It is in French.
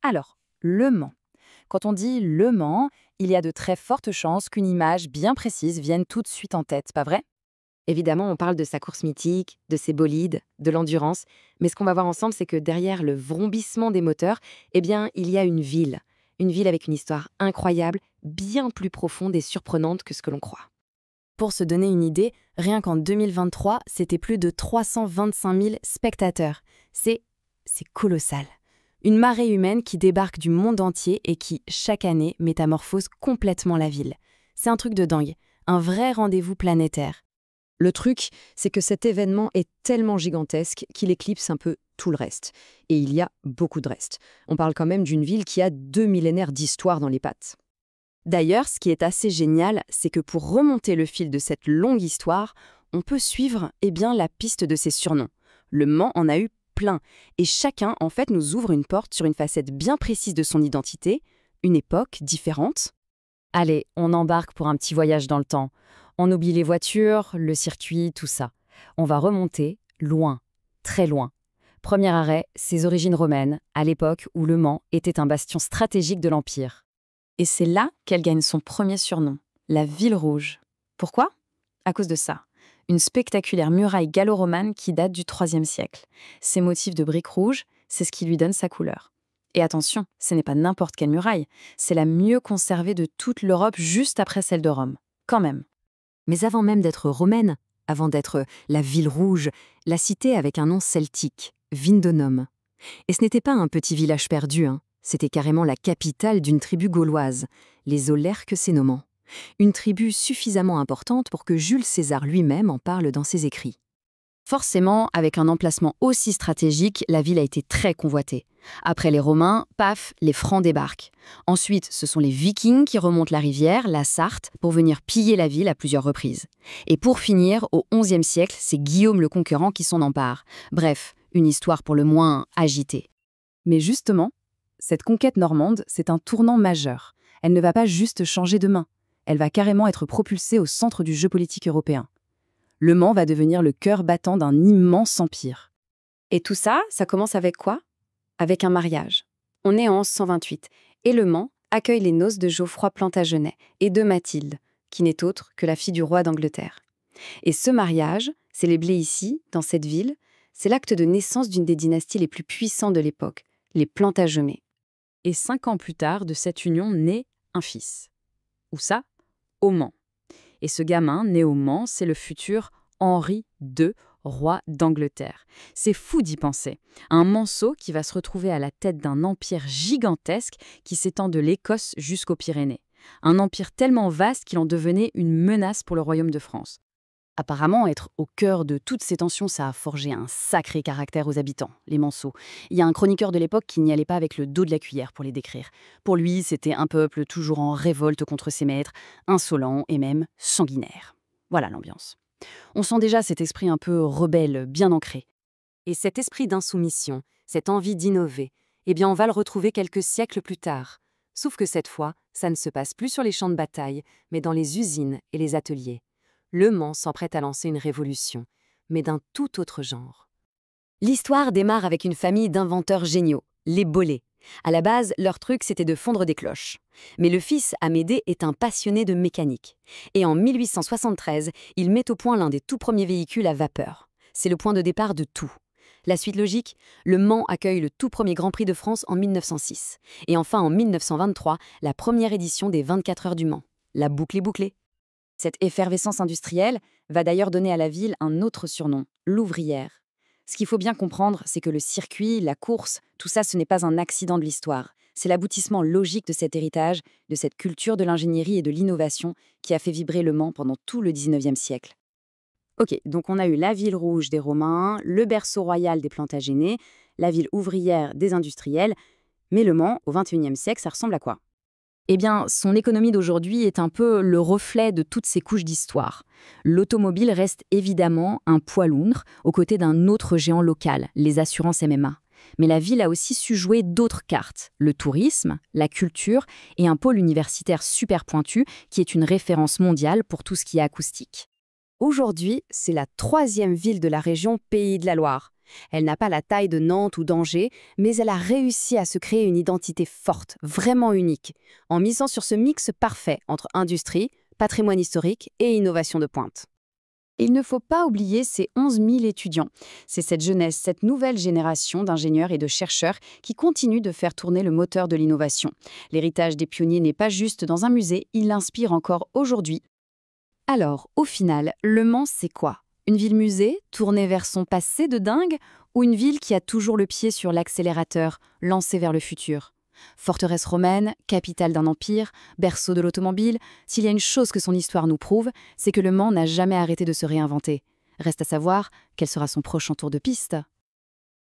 Alors, Le Mans. Quand on dit Le Mans, il y a de très fortes chances qu'une image bien précise vienne tout de suite en tête, pas vrai? Évidemment, on parle de sa course mythique, de ses bolides, de l'endurance, mais ce qu'on va voir ensemble, c'est que derrière le vrombissement des moteurs, eh bien, il y a une ville. Une ville avec une histoire incroyable, bien plus profonde et surprenante que ce que l'on croit. Pour se donner une idée, rien qu'en 2023, c'était plus de 325 000 spectateurs. C'est colossal. Une marée humaine qui débarque du monde entier et qui, chaque année, métamorphose complètement la ville. C'est un truc de dingue, un vrai rendez-vous planétaire. Le truc, c'est que cet événement est tellement gigantesque qu'il éclipse un peu tout le reste. Et il y a beaucoup de reste. On parle quand même d'une ville qui a 2 millénaires d'histoire dans les pattes. D'ailleurs, ce qui est assez génial, c'est que pour remonter le fil de cette longue histoire, on peut suivre la piste de ses surnoms. Le Mans en a eu plein, et chacun en fait nous ouvre une porte sur une facette bien précise de son identité, une époque différente. Allez, on embarque pour un petit voyage dans le temps. On oublie les voitures, le circuit, tout ça. On va remonter loin, très loin. Premier arrêt, ses origines romaines, à l'époque où Le Mans était un bastion stratégique de l'Empire. Et c'est là qu'elle gagne son premier surnom, la Ville Rouge. Pourquoi? À cause de ça. Une spectaculaire muraille gallo-romane qui date du IIIe siècle. Ses motifs de briques rouges, c'est ce qui lui donne sa couleur. Et attention, ce n'est pas n'importe quelle muraille, c'est la mieux conservée de toute l'Europe juste après celle de Rome. Quand même. Mais avant même d'être romaine, avant d'être la Ville Rouge, la cité avec un nom celtique, Vindonum. Et ce n'était pas un petit village perdu, c'était carrément la capitale d'une tribu gauloise, les Aulerques sénomans. Une tribu suffisamment importante pour que Jules César lui-même en parle dans ses écrits. Forcément, avec un emplacement aussi stratégique, la ville a été très convoitée. Après les Romains, paf, les Francs débarquent. Ensuite, ce sont les Vikings qui remontent la rivière, la Sarthe, pour venir piller la ville à plusieurs reprises. Et pour finir, au XIe siècle, c'est Guillaume le Conquérant qui s'en empare. Bref, une histoire pour le moins agitée. Mais justement, cette conquête normande, c'est un tournant majeur. Elle ne va pas juste changer de main. Elle va carrément être propulsée au centre du jeu politique européen. Le Mans va devenir le cœur battant d'un immense empire. Et tout ça, ça commence avec quoi? Avec un mariage. On est en 1128, et Le Mans accueille les noces de Geoffroy Plantagenet et de Mathilde, qui n'est autre que la fille du roi d'Angleterre. Et ce mariage, célébré ici, dans cette ville, c'est l'acte de naissance d'une des dynasties les plus puissantes de l'époque, les Plantagenets. Et 5 ans plus tard, de cette union naît un fils. Où ça? Au Mans. Et ce gamin, né au Mans, c'est le futur Henri II, roi d'Angleterre. C'est fou d'y penser. Un Manceau qui va se retrouver à la tête d'un empire gigantesque qui s'étend de l'Écosse jusqu'aux Pyrénées. Un empire tellement vaste qu'il en devenait une menace pour le royaume de France. Apparemment, être au cœur de toutes ces tensions, ça a forgé un sacré caractère aux habitants, les Manceaux. Il y a un chroniqueur de l'époque qui n'y allait pas avec le dos de la cuillère pour les décrire. Pour lui, c'était un peuple toujours en révolte contre ses maîtres, insolent et même sanguinaire. Voilà l'ambiance. On sent déjà cet esprit un peu rebelle, bien ancré. Et cet esprit d'insoumission, cette envie d'innover, eh bien on va le retrouver quelques siècles plus tard. Sauf que cette fois, ça ne se passe plus sur les champs de bataille, mais dans les usines et les ateliers. Le Mans s'emprête à lancer une révolution, mais d'un tout autre genre. L'histoire démarre avec une famille d'inventeurs géniaux, les Bollée. À la base, leur truc, c'était de fondre des cloches. Mais le fils, Amédée, est un passionné de mécanique. Et en 1873, il met au point l'un des tout premiers véhicules à vapeur. C'est le point de départ de tout. La suite logique, le Mans accueille le tout premier Grand Prix de France en 1906. Et enfin, en 1923, la première édition des 24 heures du Mans. La boucle est bouclée. Cette effervescence industrielle va d'ailleurs donner à la ville un autre surnom, l'Ouvrière. Ce qu'il faut bien comprendre, c'est que le circuit, la course, tout ça, ce n'est pas un accident de l'histoire. C'est l'aboutissement logique de cet héritage, de cette culture de l'ingénierie et de l'innovation qui a fait vibrer Le Mans pendant tout le 19e siècle. Ok, donc on a eu la ville rouge des Romains, le berceau royal des Plantagenets, la ville ouvrière des industriels, mais Le Mans, au 21e siècle, ça ressemble à quoi? Eh bien, son économie d'aujourd'hui est un peu le reflet de toutes ces couches d'histoire. L'automobile reste évidemment un poids lourd aux côtés d'un autre géant local, les assurances MMA. Mais la ville a aussi su jouer d'autres cartes, le tourisme, la culture et un pôle universitaire super pointu qui est une référence mondiale pour tout ce qui est acoustique. Aujourd'hui, c'est la 3e ville de la région Pays de la Loire. Elle n'a pas la taille de Nantes ou d'Angers, mais elle a réussi à se créer une identité forte, vraiment unique, en misant sur ce mix parfait entre industrie, patrimoine historique et innovation de pointe. Il ne faut pas oublier ces 11 000 étudiants. C'est cette jeunesse, cette nouvelle génération d'ingénieurs et de chercheurs qui continue de faire tourner le moteur de l'innovation. L'héritage des pionniers n'est pas juste dans un musée, il l'inspire encore aujourd'hui. Alors, au final, Le Mans, c'est quoi? Une ville-musée, tournée vers son passé de dingue, ou une ville qui a toujours le pied sur l'accélérateur, lancée vers le futur? Forteresse romaine, capitale d'un empire, berceau de l'automobile, s'il y a une chose que son histoire nous prouve, c'est que Le Mans n'a jamais arrêté de se réinventer. Reste à savoir quel sera son prochain tour de piste.